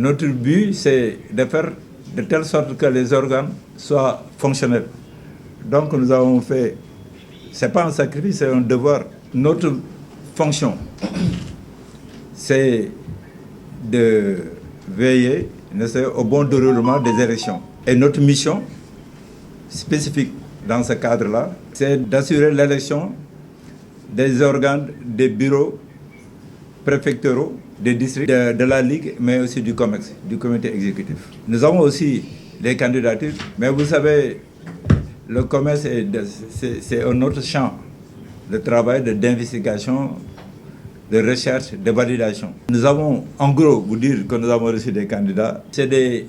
Notre but, c'est de faire de telle sorte que les organes soient fonctionnels. Donc nous avons fait, ce n'est pas un sacrifice, c'est un devoir. Notre fonction, c'est de veiller au bon déroulement des élections. Et notre mission spécifique dans ce cadre-là, c'est d'assurer l'élection des organes des bureaux préfectoraux, des districts, de la Ligue, mais aussi du COMEX, du comité exécutif. Nous avons aussi les candidatures, mais vous savez, le COMEX, c'est un autre champ de travail, d'investigation, de recherche, de validation. Nous avons, en gros, vous dire que nous avons reçu des candidats, c'est des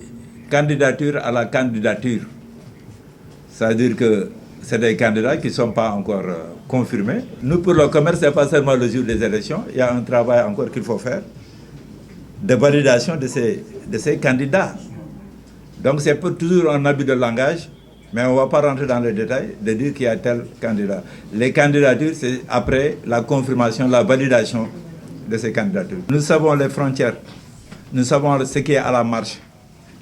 candidatures à la candidature. C'est-à-dire que c'est des candidats qui ne sont pas encore confirmés. Nous, pour le commerce, ce n'est pas seulement le jour des élections. Il y a un travail encore qu'il faut faire de validation de ces candidats. Donc, c'est toujours un abus de langage, mais on ne va pas rentrer dans les détails de dire qu'il y a tel candidat. Les candidatures, c'est après la confirmation, la validation de ces candidatures. Nous savons les frontières, nous savons ce qui est à la marche,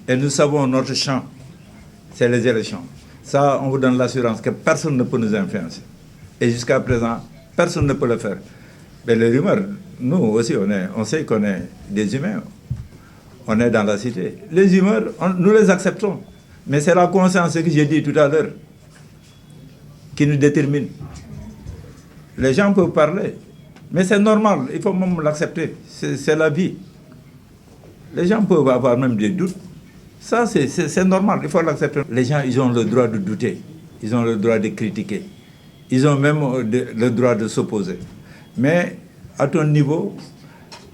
et nous savons notre champ, c'est les élections. Ça, on vous donne l'assurance que personne ne peut nous influencer. Et jusqu'à présent, personne ne peut le faire. Mais les rumeurs, nous aussi, on sait qu'on est des humains. On est dans la cité. Les humeurs, nous les acceptons. Mais c'est la conscience, ce que j'ai dit tout à l'heure, qui nous détermine. Les gens peuvent parler, mais c'est normal, il faut même l'accepter. C'est la vie. Les gens peuvent avoir même des doutes. Ça, c'est normal, il faut l'accepter. Les gens, ils ont le droit de douter, ils ont le droit de critiquer, ils ont même le droit de s'opposer. Mais à ton niveau,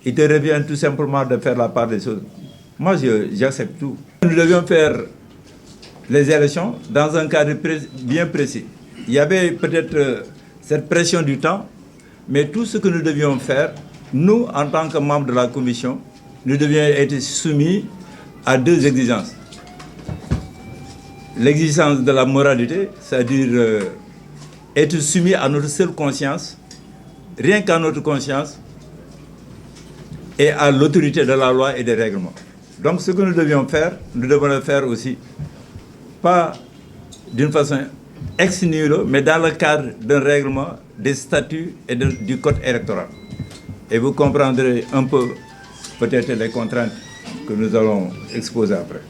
il te revient tout simplement de faire la part des choses. Moi, j'accepte tout. Nous devions faire les élections dans un cadre bien précis. Il y avait peut-être cette pression du temps, mais tout ce que nous devions faire, nous, en tant que membres de la commission, nous devions être soumis à deux exigences. L'exigence de la moralité, c'est-à-dire être soumis à notre seule conscience, rien qu'à notre conscience, et à l'autorité de la loi et des règlements. Donc ce que nous devions faire, nous devons le faire aussi, pas d'une façon ex nihilo, mais dans le cadre d'un règlement, des statuts et du code électoral. Et vous comprendrez un peu peut-être les contraintes que nous allons exposer après.